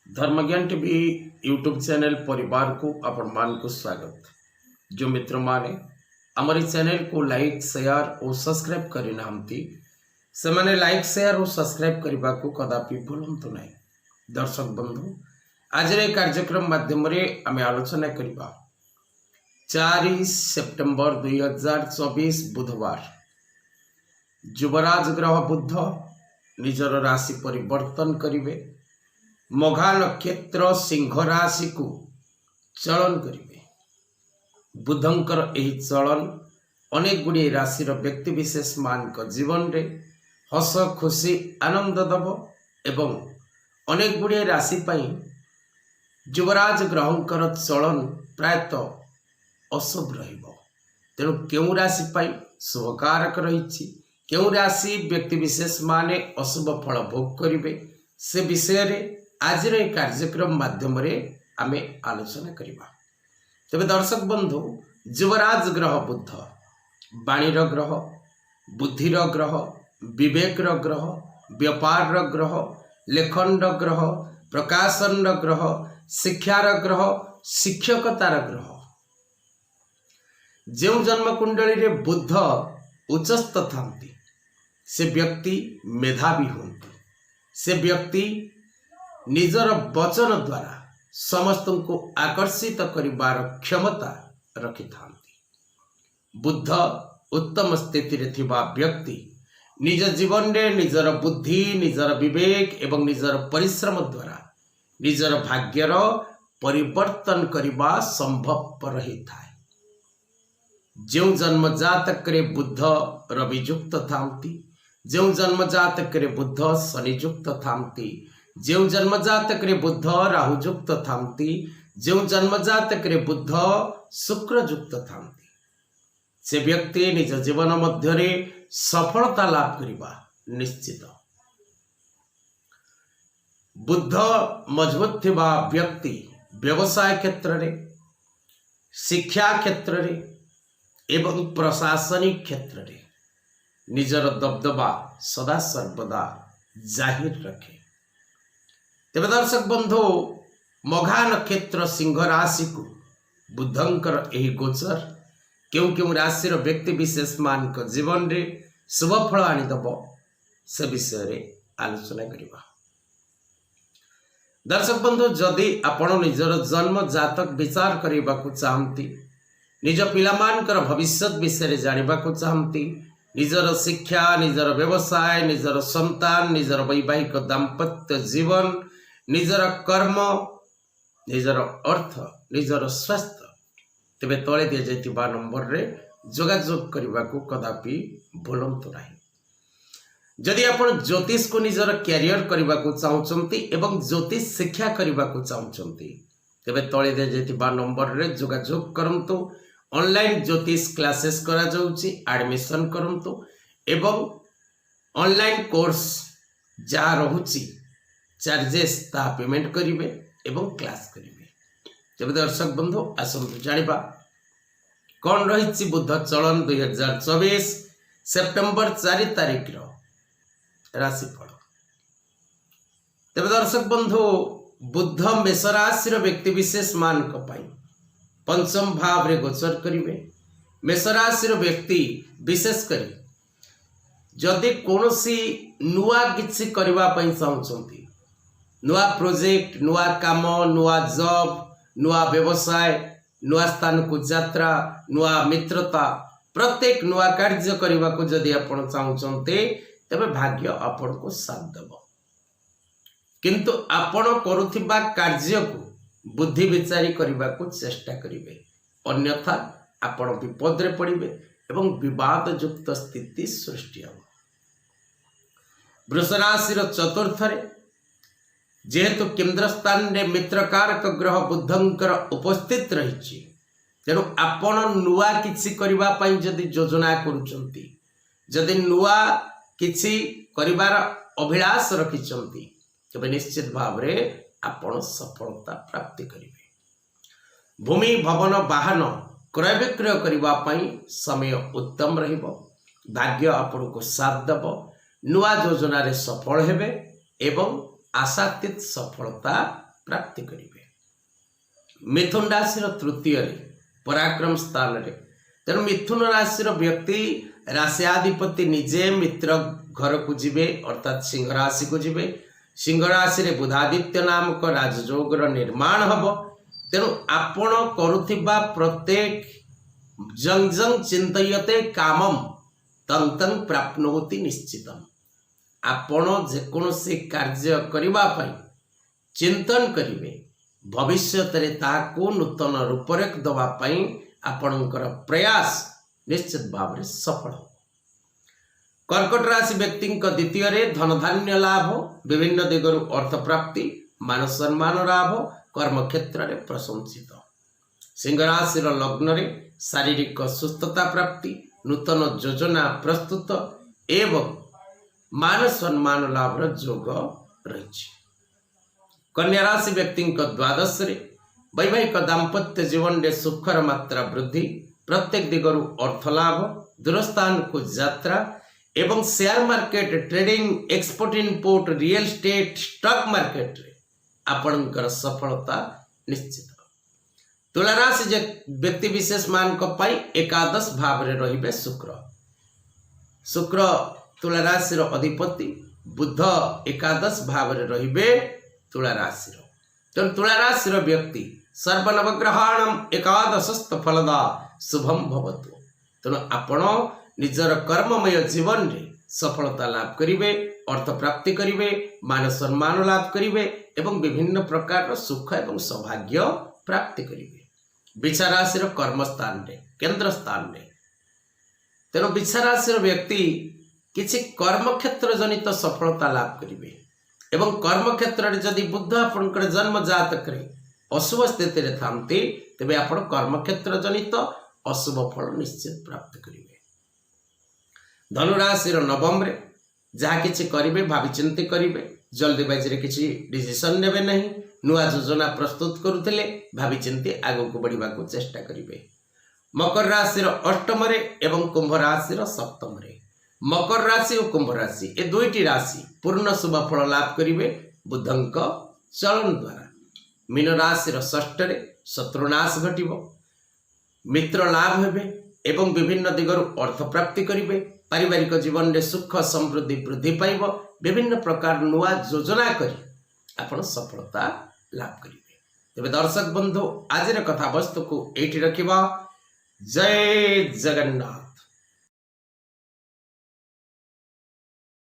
धर्मज्ञान TV YouTube channel परिवार को आपण मान को स्वागत। जो मित्र माने हमारी चैनल को लाइक शेयर और सब्सक्राइब करना से माने लाइक शेयर और सब्सक्राइब करने को कदापि भूलु ना। दर्शक बंधु आज कार्यक्रम माध्यम आम आलोचना करवा 4 सेप्टेम्बर 2024 बुधवार युवराज ग्रह बुध निजर राशि परिवर्तन करिवे। मघा नक्षत्र सिंह राशि को चलन करिवे। बुधंकर एही चलन अनेक गुड़िए राशिर व्यक्ति विशेष मान जीवन रे हस खुशी आनंद दब एवं अनेक गुड़िए राशि पाई युवराज ग्रहंकर चलन प्रायतः अशुभ रहिबो। तेणु केउ राशि पाई शुभकारक रही केउ राशि व्यक्ति विशेष माने अशुभ फल भोग करिवे से विषय रे आज कार्यक्रम माध्यम आमे आलोचना करवा। तेबे दर्शक बंधु युवराज ग्रह बुध वाणीर ग्रह बुद्धिर ग्रह विवेकर ग्रह व्यापार ग्रह लेखन ग्रह प्रकाशन ग्रह शिक्षार ग्रह शिक्षकतार ग्रह। जो जन्म कुंडली रे बुध उच्चस्थ थांती से व्यक्ति मेधावी होती। से व्यक्ति निजर वचन द्वारा समस्त को आकर्षित करिबार क्षमता रखि थांती। बुद्ध उत्तम स्थिति रे थिबा व्यक्ति निज जीवन रे निजर बुद्धि निजर विवेक एवं निजर परिश्रम द्वारा निजर भाग्यर परिवर्तन करिबा संभव रही थाए। जो जन्म जातक रे बुद्ध रवियुक्त थांती जो जन्म जातक रे बुद्ध शनियुक्त थांती जो जन्म जातक रे बुद्ध राहुयुक्त थांती जो जन्म जातक रे बुद्ध शुक्रयुक्त थांती से व्यक्ति निज जीवन मध्य सफलता लाभ करिबा निश्चित। बुद्ध मजबूत थिबा व्यक्ति व्यवसाय क्षेत्र रे शिक्षा क्षेत्र रे एवं प्रशासनिक क्षेत्र रे निजर दबदबा सदा सर्वदा जाहिर रखे। तेरे दर्शक बंधु मघा नक्षत्र सिंह राशि को बुधंकर एही गोचर क्यों क्यों राशि व्यक्ति विशेष मान जीवन रे शुभ फल आनीदब से विषय रे आलोचना करवा। दर्शक बंधु जदि आपण निजर जन्म जातक विचार करने को चाहती निज पिलामानकर भविष्य विषय रे जानिबा को चाहती निजर शिक्षा निजर व्यवसाय निजर संतान निजर वैवाहिक दाम्पत्य जीवन निजर कर्म निजर अर्थ निजर स्वास्थ्य तेबे तले दिया जाइतिबा नंबर रे जोगाजोग करने को कदापि भूलंतु नहीं। जदि आपण ज्योतिष को निजर कैरियर करने को चाहते एवं ज्योतिष शिक्षा करने को चाहते तेबे तले दिया जाइतिबा नंबर रे जोगाजोग करंतु। ऑनलाइन ज्योतिष क्लासेस करा जाउची एडमिशन करंतु एवं ऑनलाइन कोर्स जा रहुची चार्जेस ता पेमेंट करिवे एवं क्लास करिवे। जब दर्शक बंधु आसंतु जानिबा कौन रही बुध चलन 2024 सेप्टेम्बर 4 तारिख राशिफल। तेज दर्शक बंधु बुध मेष राशि व्यक्ति विशेष मान पंचम भाव रे गोचर करिवे। मेष राशि व्यक्ति विशेष करी जदि कौनसी नुआ किछि करबा पई चाहउछंती नुआ प्रोजेक्ट नुआ काम नुआ जॉब नुआ व्यवसाय नुआ स्थान को यात्रा नुआ मित्रता प्रत्येक नुआ कार्य करने को जदि आपण चाहते तबे भाग्य आपण को साथ देव। किंतु आपण करुथिबा कार्य को बुद्धि विचारी करने को चेष्टा करिवे अन्यथा आपण विपद रे पड़िबे एवं विवाद युक्त स्थिति सृष्टि हो। वृष राशि चतुर्थ रे जेहेतु केंद्र स्थान रे मित्रकारक ग्रह बुधंकर उपस्थित रही तेणु आपण नुआ किछि करबा पई जदि योजना करूचंती जदि नुआ किछि करिवार अभिलाष रखिचंती तबे निश्चित भाव रे आपण सफलता प्राप्ति करिवे। भूमि भवन वाहन क्रय विक्रय करबा पई समय उत्तम रहिबो। भाग्य आपण को साथ देव नुआ योजना रे सफल हेबे एवं आशातीत सफलता प्राप्ति करेंगे। मिथुन राशि तृतीय पराक्रम स्थान रे तेणु मिथुन राशि व्यक्ति राशियाधिपति निजे मित्र घर को जीवे अर्थात सिंह राशि को जीवे। सिंह राशि रे बुधादित्य नामक राजयोगर निर्माण हब। तेणु आपण करुथिबा प्रत्येक जंग जंग चिंतयते कामम तंग तंग प्राप्नोति निश्चितम। आपण जेकोसी कार्य करबा पई चिंतन करिवे भविष्य रे ताकू नूतन रूपरेख दवा पई आपणकर प्रयास निश्चित भाव रे सफल हो। कर्कट राशि व्यक्ति द्वितीय रे धन धान्य लाभ विभिन्न दिगरु अर्थ प्राप्ति मान सम्मान लाभ कर्म क्षेत्र रे प्रशंसित। सिंह राशि लग्न रे शारीरिक सुस्थता प्राप्ति नूतन योजना प्रस्तुत एवं मान सम्मान लाभ योग रही। कन्या राशि व्यक्ति द्वादश रे वैवाहिक दाम्पत्य जीवन रे सुखर मात्रा वृद्धि प्रत्येक दिगरु अर्थ लाभ दूरस्थान को यात्रा एवं share market trading export import real estate stock market रे आपणकर सफलता निश्चित। तुला राशि व्यक्ति विशेष मान एकादश भाव रे रहिबे शुक्र। शुक्र तुला राशि अधिपति बुध एकादश भाव रे रहिबे तुला राशि। तेणु तुला राशि व्यक्ति सर्वनवग्रहाणम एकादशस्थ फलदा शुभम भवतु। तेणु आपण निजर कर्ममय जीवन रे सफलता लाभ करिवे अर्थ प्राप्ति करिवे मान सम्मान लाभ करिवे एवं विभिन्न प्रकार सुख एवं सौभाग्य प्राप्ति करिवे। बिछा राशि कर्म स्थान रे केंद्र स्थान रे तेणु बिछा राशि व्यक्ति किछि कर्म क्षेत्र जनित सफलता लाभ करिवे एवं कर्म क्षेत्र रे जदि बुध आपनकर जन्म जातक रे अशुभ स्थिति रे थांती तेबे आपण कर्म क्षेत्र जनित अशुभ फल निश्चित प्राप्त करिवे। धनुराशि नवम रे जहाँ किछि करिवे भावी चिंती करिवे जल्दीबाजी रे किछि डिसीजन नेबे नहीं नुआ योजना प्रस्तुत करुथिले भावी चिंती आगो को बढ़िबा को चेष्टा करिवे। मकर राशि अष्टम रे एवं कुंभ राशि सप्तम रे मकर राशि और कुंभ राशि ए दुईटी राशि पूर्ण शुभ फल लाभ करिवे बुधंक चलन द्वारा। मीन राशि षष्ठ रे शत्रुनाश घटिबो मित्र लाभ हेबे एवं विभिन्न दिगरु अर्थ प्राप्ति करिवे। पारिवारिक जीवन रे सुख समृद्धि वृद्धि पाइब विभिन्न प्रकार नुआ योजना करी आपण सफलता लाभ करिवे। तेबे दर्शक बंधु आज कथा वस्तु को एठी रखिबा। जय जगन्नाथ।